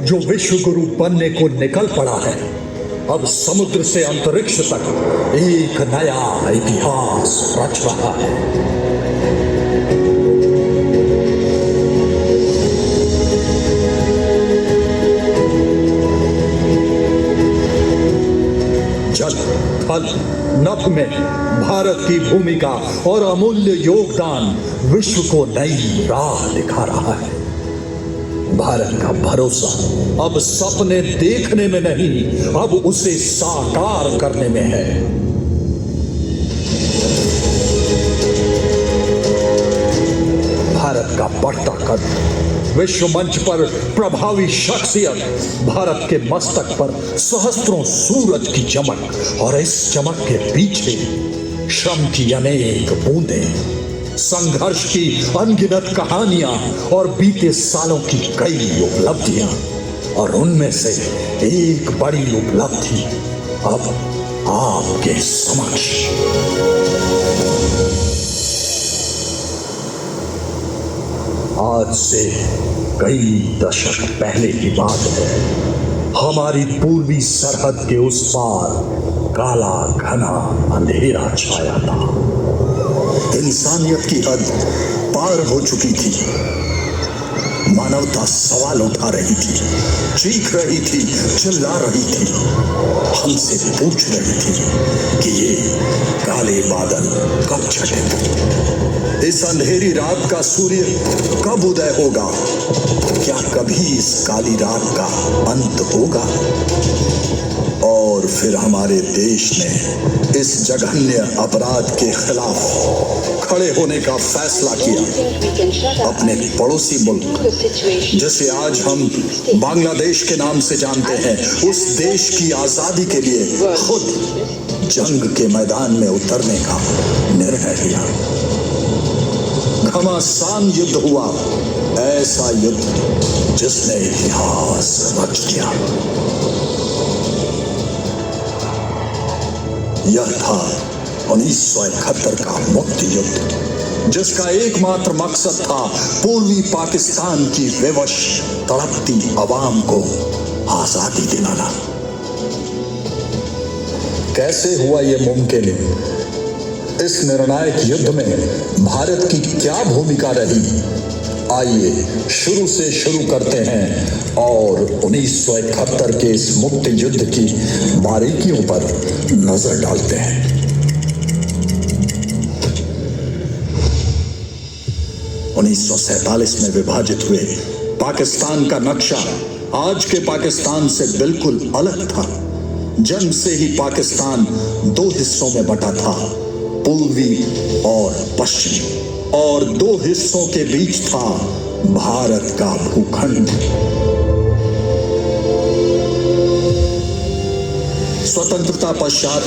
जो विश्व गुरु बनने को निकल पड़ा है, अब समुद्र से अंतरिक्ष तक एक नया इतिहास रच रहा है। जल थल नभ में भारत की भूमिका और अमूल्य योगदान विश्व को नई राह दिखा रहा है। भारत का भरोसा अब सपने देखने में नहीं, अब उसे साकार करने में है। भारत का बढ़ता कद, विश्व मंच पर प्रभावी शख्सियत, भारत के मस्तक पर सहस्त्रों सूरज की चमक और इस चमक के पीछे श्रम की अनेक बूंदें, संघर्ष की अनगिनत कहानियां और बीते सालों की कई उपलब्धियां, और उनमें से एक बड़ी उपलब्धि अब आपके समक्ष। आज से कई दशक पहले की बात है। हमारी पूर्वी सरहद के उस पार काला घना अंधेरा छाया था। इंसानियत की हद पार हो चुकी थी। मानवता सवाल उठा रही थी, चीख रही थी, चिल्ला रही थी, हमसे पूछ रही थी कि ये काले बादल कब छटेंगे, इस अंधेरी रात का सूर्य कब उदय होगा, क्या कभी इस काली रात का अंत होगा। और फिर हमारे देश ने इस जघन्य अपराध के खिलाफ खड़े होने का फैसला किया। अपने पड़ोसी मुल्क, जिसे आज हम बांग्लादेश के नाम से जानते हैं, उस देश की आजादी के लिए खुद जंग के मैदान में उतरने का निर्णय लिया। घमासान युद्ध हुआ, ऐसा युद्ध जिसने इतिहास रच दिया। यह था 1971 का मुक्ति युद्ध, जिसका एकमात्र मकसद था पूर्वी पाकिस्तान की विवश तड़पती अवाम को आजादी दिलाना। कैसे हुआ यह मुमकिन? इस निर्णायक युद्ध में भारत की क्या भूमिका रही? आइए शुरू से शुरू करते हैं और 1971 के इस मुक्ति युद्ध की बारीकियों पर नजर डालते हैं। 1947 में विभाजित हुए पाकिस्तान का नक्शा आज के पाकिस्तान से बिल्कुल अलग था। जन्म से ही पाकिस्तान दो हिस्सों में बटा था, पूर्वी और पश्चिमी, और दो हिस्सों के बीच था भारत का भूखंड। स्वतंत्रता पश्चात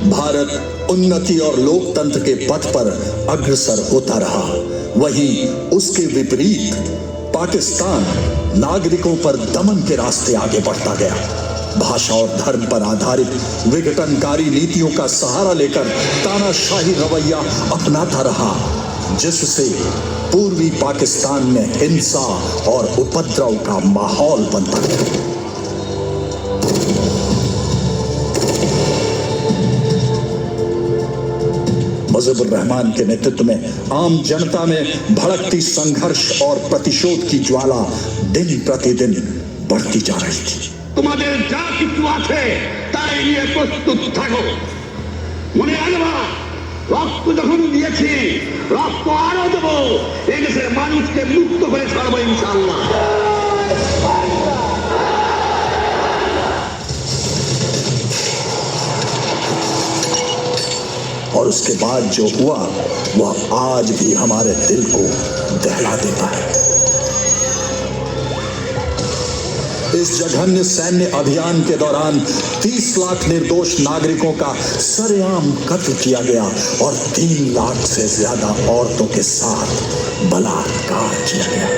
भारत उन्नति और लोकतंत्र के पथ पर अग्रसर होता रहा। वहीं उसके विपरीत पाकिस्तान नागरिकों पर दमन के रास्ते आगे बढ़ता गया। भाषा और धर्म पर आधारित विघटनकारी नीतियों का सहारा लेकर तानाशाही रवैया अपनाता रहा, जिससे पूर्वी पाकिस्तान में हिंसा और उपद्रव का माहौल बनता गया। मुजीबुर रहमान के नेतृत्व में आम जनता में भड़कती संघर्ष और प्रतिशोध की ज्वाला दिन प्रतिदिन बढ़ती जा रही थी। তোমাদের যা কিছু আছে তাই নিয়ে প্রস্তুত থাকো। মনে রাখবা, রক্ত যখন দিয়েছি রক্ত আরো দেবো। এই দেশের মানুষকে মুক্ত করে ছাড়বো ইনশাআল্লাহ। और उसके बाद जो हुआ वह आज भी हमारे दिल को दहला देता है। इस जघन्य सैन्य अभियान के दौरान 30 लाख निर्दोष नागरिकों का सरेआम कत्ल किया गया और 3 लाख से ज्यादा औरतों के साथ बलात्कार किया गया।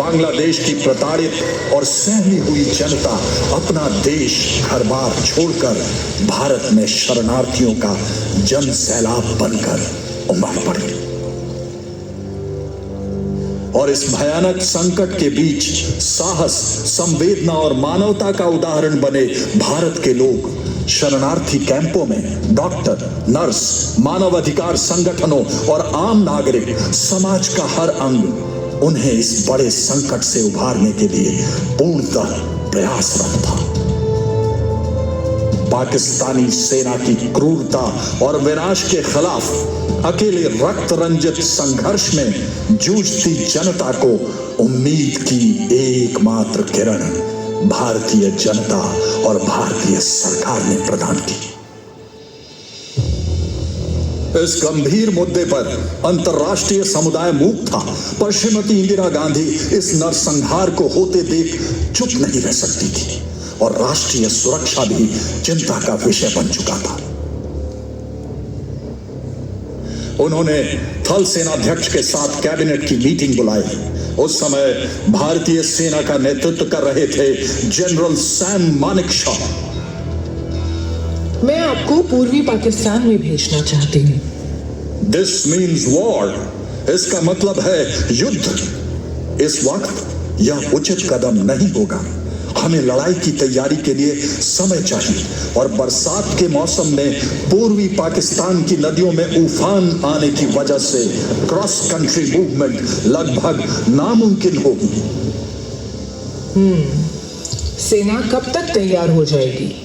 बांग्लादेश की प्रताड़ित और सहमी हुई जनता अपना देश घर बार छोड़कर भारत में शरणार्थियों का जन सैलाब बनकर उमड़ पड़ी। और इस भयानक संकट के बीच साहस, संवेदना और मानवता का उदाहरण बने भारत के लोग शरणार्थी कैंपों में डॉक्टर, नर्स, मानवाधिकार संगठनों और आम नागरिक समाज का हर अंग उन्हें इस बड़े संकट से उभारने के लिए पूर्णतः प्रयासरत था। पाकिस्तानी सेना की क्रूरता और विनाश के खिलाफ अकेले रक्त रंजित संघर्ष में जूझती जनता को उम्मीद की एकमात्र किरण भारतीय जनता और भारतीय सरकार ने प्रदान की। इस गंभीर मुद्दे पर अंतर्राष्ट्रीय समुदाय मूक था, पर श्रीमती इंदिरा गांधी इस नरसंहार को होते देख चुप नहीं रह सकती थी और राष्ट्रीय सुरक्षा भी चिंता का विषय बन चुका था। उन्होंने थल सेनाध्यक्ष के साथ कैबिनेट की मीटिंग बुलाई। उस समय भारतीय सेना का नेतृत्व कर रहे थे जनरल सैम मानेकशॉ। मैं आपको पूर्वी पाकिस्तान में भेजना चाहती हूँ। This means war. इसका मतलब है युद्ध। इस वक्त यह उचित कदम नहीं होगा। हमें लड़ाई की तैयारी के लिए समय चाहिए और बरसात के मौसम में पूर्वी पाकिस्तान की नदियों में उफान आने की वजह से क्रॉस कंट्री मूवमेंट लगभग नामुमकिन होगी। सेना कब तक तैयार हो जाएगी?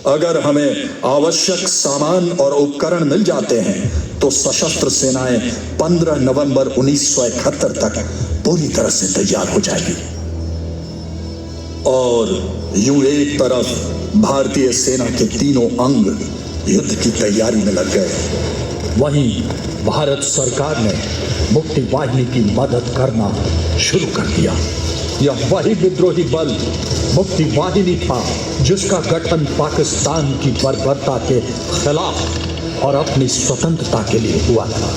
अगर हमें आवश्यक सामान और उपकरण मिल जाते हैं तो सशस्त्र सेनाएं 15 नवंबर 1971 तक पूरी तरह से तैयार हो जाएगी। और यूं एक तरफ भारतीय सेना के तीनों अंग युद्ध की तैयारी में लग गए, वहीं भारत सरकार ने मुक्ति वाहिनी की मदद करना शुरू कर दिया। यह वही विद्रोही बल मुक्ति वाहिनी था जिसका गठन पाकिस्तान की बर्बरता के खिलाफ और अपनी स्वतंत्रता के लिए हुआ था।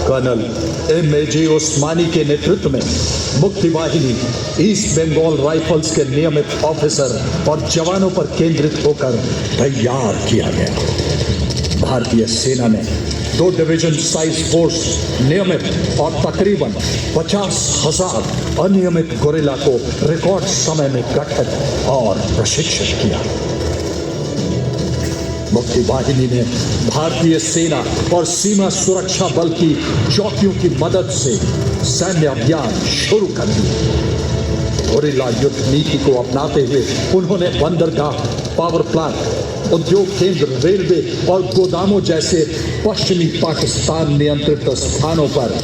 Colonel M.A.J. ओस्मानी के नेतृत्व में मुक्ति वाहिनी ईस्ट बंगाल राइफल्स के नियमित ऑफिसर और जवानों पर केंद्रित होकर तैयार किया गया। भारतीय सेना ने 2 डिवीजन साइज फोर्स नियमित और तकरीबन 50,000 अनियमित गोरिल्ला को रिकॉर्ड समय में गठित और प्रशिक्षित किया। मुक्ति वाहिनी ने भारतीय सेना और सीमा सुरक्षा बल की चौकियों की मदद से सैन्य अभियान शुरू कर दिया। गोरिल्ला युद्ध नीति को अपनाते हुए उन्होंने बंदरगाह, पावर प्लांट, उद्योग केंद्र, रेलवे और गोदामों जैसे पश्चिमी पाकिस्तान नियंत्रित स्थानों पर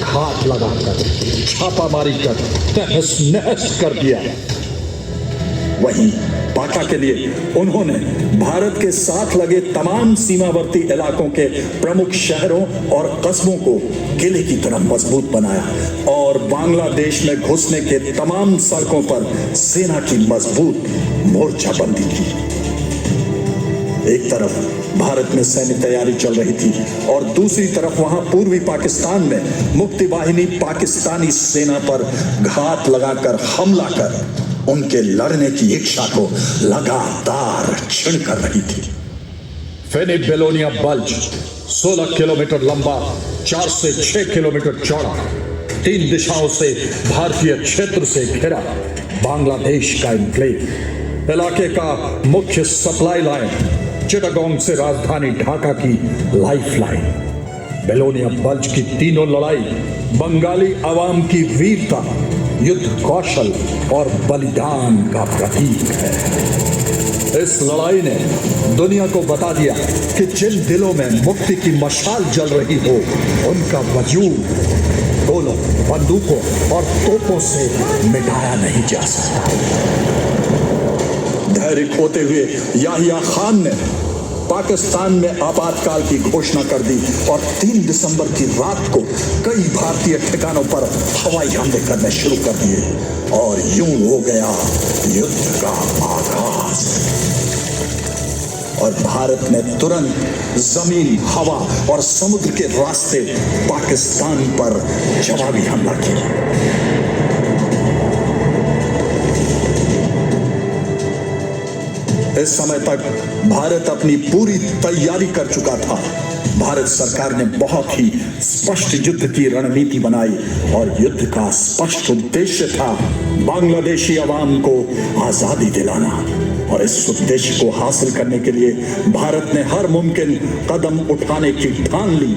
घात लगाकर छापामारी कर तहस नहस कर दिया। वहीं पाका के लिए उन्होंने भारत के साथ लगे तमाम सीमावर्ती इलाकों के प्रमुख शहरों और कस्बों को किले की तरह मजबूत बनाया और बांग्लादेश में घुसने के तमाम सड़कों पर सेना की मजबूत मोर्चाबंदी की। एक तरफ भारत में सैन्य तैयारी चल रही थी और दूसरी तरफ वहां पूर्वी पाकिस्तान में मुक्ति वाहिनी पाकिस्तानी सेना पर घात लगाकर हमला कर उनके लड़ने की इच्छा को लगातार क्षीण कर रही थी। फेनी बेलोनिया बल्ज 16 किलोमीटर लंबा, 4 से 6 किलोमीटर चौड़ा, 3 दिशाओं से भारतीय क्षेत्र से घिरा बांग्लादेश का एन्क्लेव, इलाके का मुख्य सप्लाई लाइन, चिटागोंग से राजधानी ढाका की लाइफ लाइन। बेलोनिया बल्ज की तीनों लड़ाई बंगाली आवाम की वीरता, युद्ध कौशल और बलिदान का प्रतीक है। इस लड़ाई ने दुनिया को बता दिया कि जिन दिलों में मुक्ति की मशाल जल रही हो उनका वजूद गोलों, बंदूकों और तोपों से मिटाया नहीं जा सकता। धैर्य खोते हुए याहिया खान ने पाकिस्तान में आपातकाल की घोषणा कर दी और 3 दिसंबर की रात को कई भारतीय ठिकानों पर हवाई हमले करने शुरू कर दिए और यूं हो गया युद्ध का आगाज। और भारत ने तुरंत जमीन, हवा और समुद्र के रास्ते पाकिस्तान पर जवाबी हमला किया। इस समय तक भारत अपनी पूरी तैयारी कर चुका था। भारत सरकार ने बहुत ही स्पष्ट युद्ध की रणनीति बनाई और युद्ध का स्पष्ट उद्देश्य था बांग्लादेशी अवाम को आजादी दिलाना। और इस उद्देश्य को हासिल करने के लिए भारत ने हर मुमकिन कदम उठाने की ठान ली।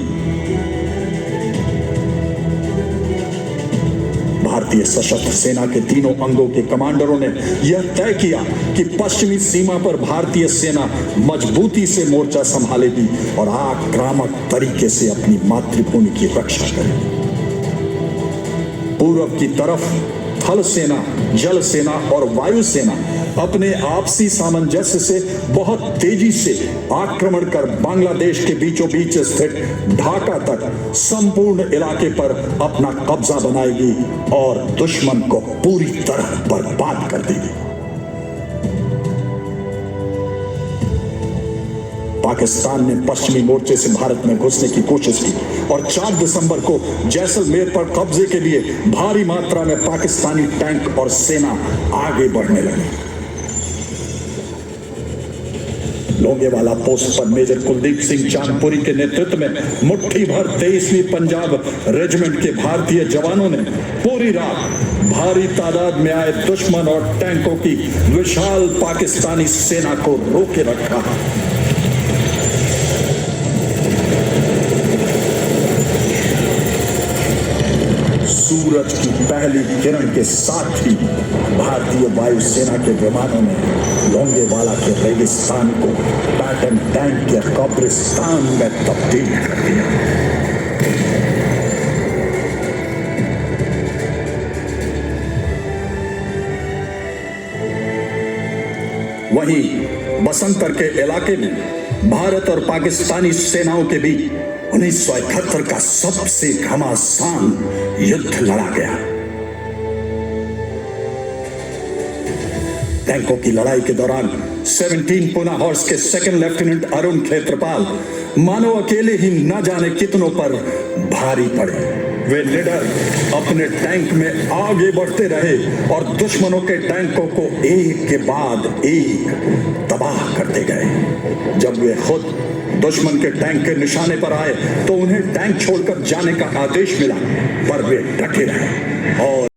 भारतीय सशस्त्र सेना के तीनों अंगों के कमांडरों ने यह तय किया कि पश्चिमी सीमा पर भारतीय सेना मजबूती से मोर्चा संभालेगी और आक्रामक तरीके से अपनी मातृभूमि की रक्षा करेगी। पूर्व की तरफ थल सेना, जल सेना और वायु सेना अपने आपसी सामंजस्य से बहुत तेजी से आक्रमण कर बांग्लादेश के बीचों बीच स्थित ढाका तक संपूर्ण इलाके पर अपना कब्जा बनाएगी और दुश्मन को पूरी तरह बर्बाद कर देगी। पाकिस्तान ने पश्चिमी मोर्चे से भारत में घुसने की कोशिश की और 4 दिसंबर को जैसलमेर पर कब्जे के लिए भारी मात्रा में पाकिस्तानी टैंक और सेना आगे बढ़ने लगी। लोंगेवाला पोस्ट पर मेजर कुलदीप सिंह चांदपुरी के नेतृत्व में मुट्ठी भर 23वीं पंजाब रेजिमेंट के भारतीय जवानों ने पूरी रात भारी तादाद में आए दुश्मन और टैंकों की विशाल पाकिस्तानी सेना को रोके रखा। सूरज की पहली किरण के साथ ही भारतीय वायुसेना के विमानों ने लोंगेवाला के रेगिस्तान को पैटर्न टैंक के कब्रिस्तान में तब्दील कर दिया। वहीं बसंतर के इलाके में भारत और पाकिस्तानी सेनाओं के बीच 1971 का सबसे घमासान युद्ध लड़ा गया। टैंकों की लड़ाई के दौरान 17 पुना हॉर्स के सेकंड लेफ्टिनेंट अरुण खेत्रपाल मानो अकेले ही न जाने कितनों पर भारी पड़े। वे निडर अपने टैंक में आगे बढ़ते रहे और दुश्मनों के टैंकों को एक के बाद एक तबाह करते गए। जब वे खुद दुश्मन के टैंक के निशाने पर आए तो उन्हें टैंक छोड़कर जाने का आदेश मिला, पर वे डटे रहे और